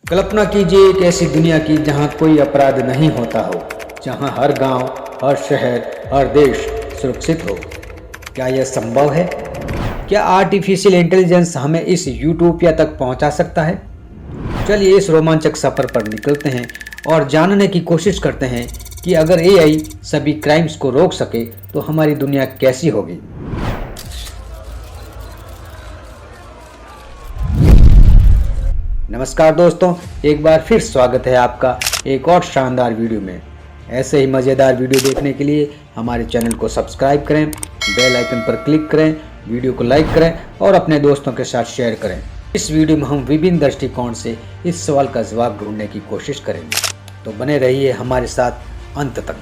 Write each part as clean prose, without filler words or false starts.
कल्पना कीजिए एक ऐसी दुनिया की जहां कोई अपराध नहीं होता हो, जहां हर गांव, हर शहर, हर देश सुरक्षित हो। क्या यह संभव है? क्या आर्टिफिशियल इंटेलिजेंस हमें इस यूटोपिया तक पहुंचा सकता है? चलिए इस रोमांचक सफर पर निकलते हैं और जानने की कोशिश करते हैं कि अगर एआई सभी क्राइम्स को रोक सके तो हमारी दुनिया कैसी होगी। नमस्कार दोस्तों, एक बार फिर स्वागत है आपका एक और शानदार वीडियो में। ऐसे ही मज़ेदार वीडियो देखने के लिए हमारे चैनल को सब्सक्राइब करें, बेल आइकन पर क्लिक करें, वीडियो को लाइक करें और अपने दोस्तों के साथ शेयर करें। इस वीडियो में हम विभिन्न दृष्टिकोण से इस सवाल का जवाब ढूंढने की कोशिश करेंगे, तो बने रहिए हमारे साथ अंत तक।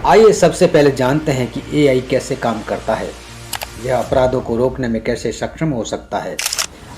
आइए सबसे पहले जानते हैं कि एआई कैसे काम करता है, यह अपराधों को रोकने में कैसे सक्षम हो सकता है।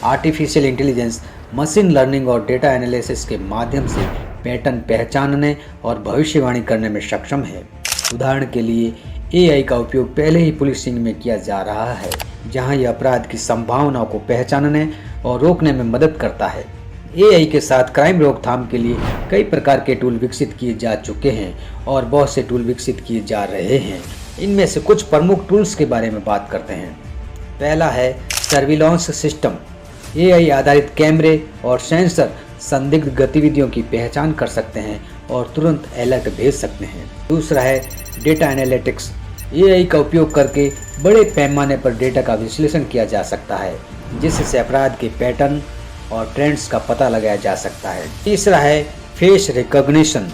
आर्टिफिशियल इंटेलिजेंस मशीन लर्निंग और डेटा एनालिसिस के माध्यम से पैटर्न पहचानने और भविष्यवाणी करने में सक्षम है। उदाहरण के लिए एआई का उपयोग पहले ही पुलिसिंग में किया जा रहा है, जहां यह अपराध की संभावनाओं को पहचानने और रोकने में मदद करता है। एआई के साथ क्राइम रोकथाम के लिए कई प्रकार के टूल विकसित किए जा चुके हैं और बहुत से टूल विकसित किए जा रहे हैं। इनमें से कुछ प्रमुख टूल्स के बारे में बात करते हैं। पहला है सर्विलांस सिस्टम। एआई आधारित कैमरे और सेंसर संदिग्ध गतिविधियों की पहचान कर सकते हैं और तुरंत अलर्ट भेज सकते हैं। दूसरा है डेटा एनालिटिक्स। एआई का उपयोग करके बड़े पैमाने पर डेटा का विश्लेषण किया जा सकता है, जिससे अपराध के पैटर्न और ट्रेंड्स का पता लगाया जा सकता है। तीसरा है फेस रिकॉग्निशन।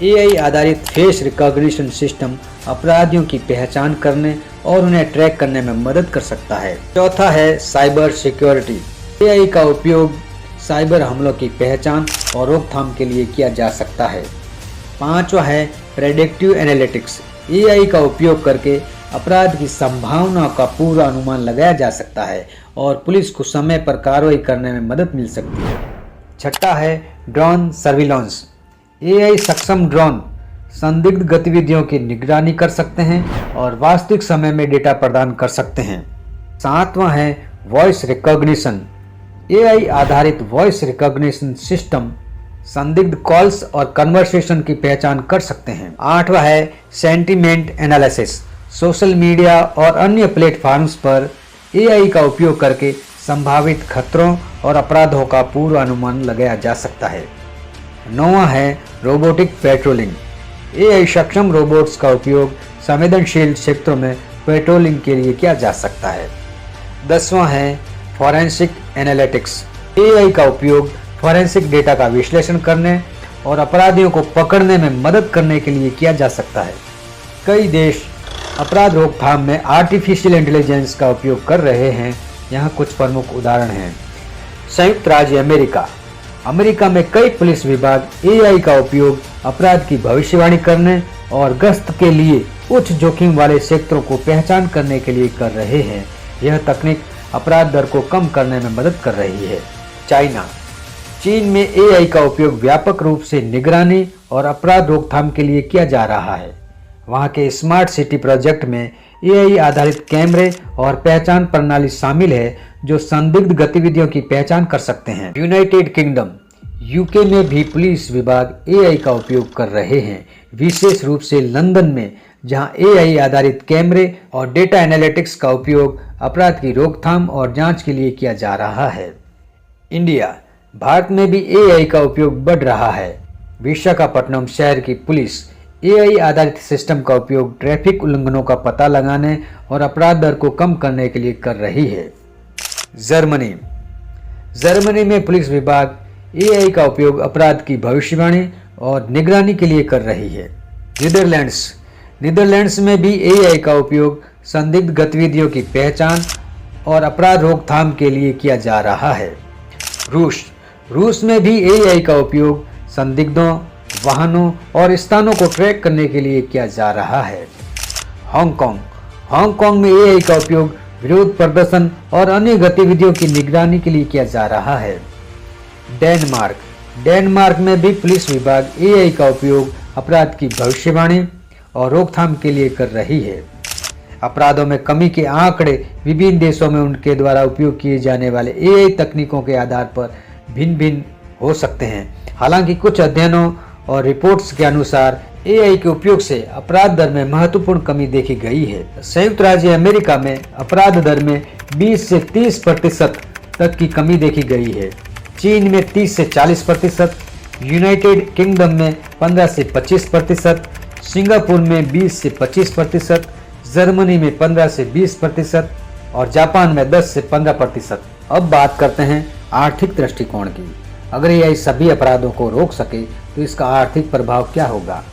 एआई आधारित फेस रिकॉग्निशन सिस्टम अपराधियों की पहचान करने और उन्हें ट्रैक करने में मदद कर सकता है। चौथा है साइबर सिक्योरिटी। एआई का उपयोग साइबर हमलों की पहचान और रोकथाम के लिए किया जा सकता है। पांचवा है प्रेडिक्टिव एनालिटिक्स। एआई का उपयोग करके अपराध की संभावना का पूरा अनुमान लगाया जा सकता है और पुलिस को समय पर कार्रवाई करने में मदद मिल सकती है। छठा है ड्रोन सर्विलांस। एआई सक्षम ड्रोन संदिग्ध गतिविधियों की निगरानी कर सकते हैं और वास्तविक समय में डेटा प्रदान कर सकते हैं। सातवां है वॉइस रिकॉग्निशन। एआई आधारित वॉइस रिकॉग्निशन सिस्टम संदिग्ध कॉल्स और कन्वर्सेशन की पहचान कर सकते हैं। आठवां है सेंटिमेंट एनालिसिस। सोशल मीडिया और अन्य प्लेटफॉर्म्स पर एआई का उपयोग करके संभावित खतरों और अपराधों का पूर्व अनुमान लगाया जा सकता है। नौवां है रोबोटिक पेट्रोलिंग। एआई सक्षम रोबोट्स का उपयोग संवेदनशील क्षेत्रों में पेट्रोलिंग के लिए किया जा सकता है। 10वां है फॉरेंसिक एनालिटिक्स। एआई का उपयोग फॉरेंसिक डेटा का विश्लेषण करने और अपराधियों को पकड़ने में मदद करने के लिए किया जा सकता है। कई देश अपराध रोकथाम में आर्टिफिशियल इंटेलिजेंस का उपयोग कर रहे हैं। यहाँ कुछ प्रमुख उदाहरण हैं। संयुक्त राज्य अमेरिका में कई पुलिस विभाग एआई का उपयोग अपराध की भविष्यवाणी करने और गश्त के लिए उच्च जोखिम वाले क्षेत्रों को पहचान करने के लिए कर रहे हैं। यह तकनीक अपराध दर को कम करने में मदद कर रही है। चीन में एआई का उपयोग व्यापक रूप से निगरानी और अपराध रोकथाम के लिए किया जा रहा है। वहाँ के स्मार्ट सिटी प्रोजेक्ट में एआई आधारित कैमरे और पहचान प्रणाली शामिल है जो संदिग्ध गतिविधियों की पहचान कर सकते हैं। यूनाइटेड किंगडम यूके में भी पुलिस विभाग एआई का उपयोग कर रहे हैं, विशेष रूप से लंदन में, जहां एआई आधारित कैमरे और डेटा एनालिटिक्स का उपयोग अपराध की रोकथाम और जांच के लिए किया जा रहा है। भारत में भी एआई का उपयोग बढ़ रहा है। विशाखापट्टनम शहर की पुलिस एआई आधारित सिस्टम का उपयोग ट्रैफिक उल्लंघनों का पता लगाने और अपराध दर को कम करने के लिए कर रही है। जर्मनी में पुलिस विभाग एआई का उपयोग अपराध की भविष्यवाणी और निगरानी के लिए कर रही है। नीदरलैंड्स में भी एआई का उपयोग संदिग्ध गतिविधियों की पहचान और अपराध रोकथाम के लिए किया जा रहा है। रूस में भी एआई का उपयोग संदिग्धों, वाहनों और स्थानों को ट्रैक करने के लिए किया जा रहा है। हांगकांग में एआई का उपयोग विरोध प्रदर्शन और अन्य गतिविधियों की निगरानी के लिए किया जा रहा है। डेनमार्क में भी पुलिस विभाग एआई का उपयोग अपराध की भविष्यवाणी और रोकथाम के लिए कर रही है। अपराधों में कमी के आंकड़े विभिन्न देशों में उनके द्वारा उपयोग किए जाने वाले एआई तकनीकों के आधार पर भिन्न भिन्न हो सकते हैं। हालांकि कुछ अध्ययनों और रिपोर्ट्स के अनुसार एआई के उपयोग से अपराध दर में महत्वपूर्ण कमी देखी गई है। संयुक्त राज्य अमेरिका में अपराध दर में 20 से 30% तक की कमी देखी गई है। चीन में 30 से 40%, यूनाइटेड किंगडम में 15 से 25%, सिंगापुर में 20 से 25%, जर्मनी में 15 से 20% और जापान में 10 से 15%। अब बात करते हैं आर्थिक दृष्टिकोण की। अगर एआई सभी अपराधों को रोक सके तो इसका आर्थिक प्रभाव क्या होगा?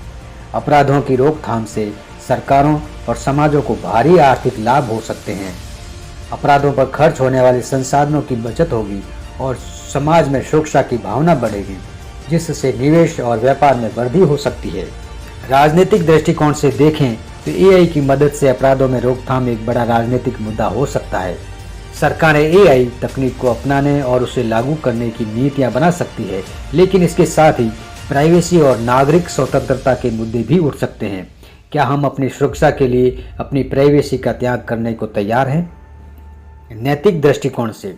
अपराधों की रोकथाम से सरकारों और समाजों को भारी आर्थिक लाभ हो सकते हैं। अपराधों पर खर्च होने वाले संसाधनों की बचत होगी और समाज में सुरक्षा की भावना बढ़ेगी, जिससे निवेश और व्यापार में वृद्धि हो सकती है। राजनीतिक दृष्टिकोण से देखें तो एआई की मदद से अपराधों में रोकथाम एक बड़ा राजनीतिक मुद्दा हो सकता है। सरकारें एआई तकनीक को अपनाने और उसे लागू करने की नीतियां बना सकती है, लेकिन इसके साथ ही प्राइवेसी और नागरिक स्वतंत्रता के मुद्दे भी उठ सकते हैं। क्या हम अपनी सुरक्षा के लिए अपनी प्राइवेसी का त्याग करने को तैयार हैं? नैतिक दृष्टिकोण से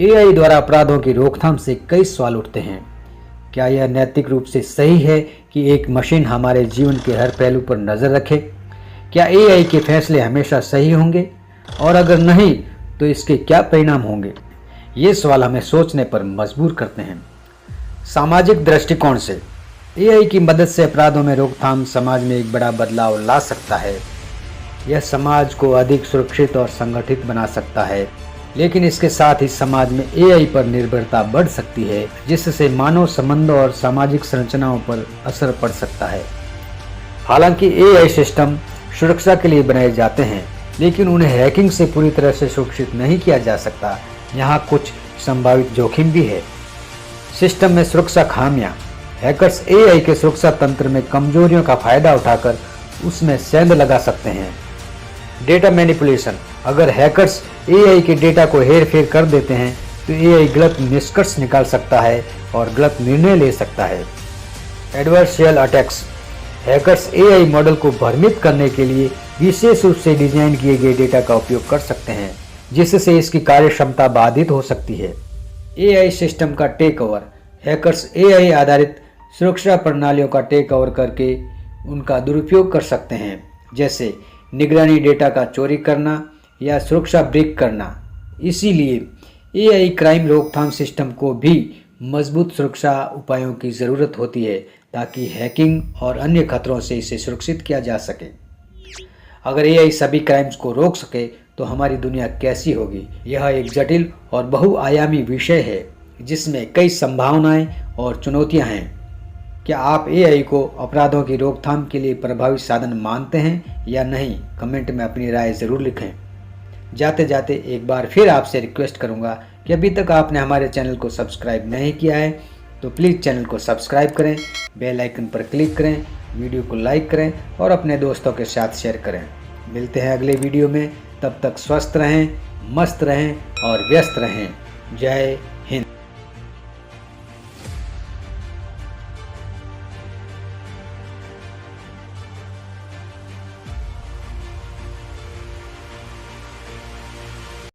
एआई द्वारा अपराधों की रोकथाम से कई सवाल उठते हैं। क्या यह नैतिक रूप से सही है कि एक मशीन हमारे जीवन के हर पहलू पर नजर रखे? क्या एआई के फैसले हमेशा सही होंगे, और अगर नहीं तो इसके क्या परिणाम होंगे? ये सवाल हमें सोचने पर मजबूर करते हैं। सामाजिक दृष्टिकोण से एआई की मदद से अपराधों में रोकथाम समाज में एक बड़ा बदलाव ला सकता है। यह समाज को अधिक सुरक्षित और संगठित बना सकता है, लेकिन इसके साथ ही समाज में एआई पर निर्भरता बढ़ सकती है, जिससे मानव संबंधों और सामाजिक संरचनाओं पर असर पड़ सकता है। हालांकि एआई सिस्टम सुरक्षा के लिए बनाए जाते हैं, लेकिन उन्हें हैकिंग से पूरी तरह से सुरक्षित नहीं किया जा सकता। यहाँ कुछ संभावित जोखिम भी है। सिस्टम में सुरक्षा खामियां। हैकर्स एआई के सुरक्षा तंत्र में कमजोरियों का फायदा उठाकर उसमें सेंध लगा सकते हैं। Data manipulation. अगर हैकर्स एआई के डेटा को हेर फेर कर देते हैं तो एआई गलत निष्कर्ष निकाल सकता है और गलत निर्णय ले सकता है। एडवर्शियल अटैक्स। हैकर्स एआई मॉडल को भ्रमित करने के लिए विशेष रूप से डिजाइन किए गए डेटा का उपयोग कर सकते हैं, जिससे इसकी कार्य क्षमता बाधित हो सकती है। एआई सिस्टम का टेक ओवर। हैकर्स एआई आधारित सुरक्षा प्रणालियों का टेक ओवर करके उनका दुरुपयोग कर सकते हैं, जैसे निगरानी डेटा का चोरी करना या सुरक्षा ब्रेक करना। इसीलिए एआई क्राइम रोकथाम सिस्टम को भी मजबूत सुरक्षा उपायों की ज़रूरत होती है, ताकि हैकिंग और अन्य खतरों से इसे सुरक्षित किया जा सके। अगर एआई सभी क्राइम्स को रोक सके तो हमारी दुनिया कैसी होगी? यह एक जटिल और बहुआयामी विषय है, जिसमें कई संभावनाएं और चुनौतियां हैं। क्या आप एआई को अपराधों की रोकथाम के लिए प्रभावी साधन मानते हैं या नहीं? कमेंट में अपनी राय ज़रूर लिखें। जाते जाते एक बार फिर आपसे रिक्वेस्ट करूंगा कि अभी तक आपने हमारे चैनल को सब्सक्राइब नहीं किया है तो प्लीज़ चैनल को सब्सक्राइब करें, बेल आइकन पर क्लिक करें, वीडियो को लाइक करें और अपने दोस्तों के साथ शेयर करें। मिलते हैं अगले वीडियो में, तब तक स्वस्थ रहें, मस्त रहें और व्यस्त रहें। जय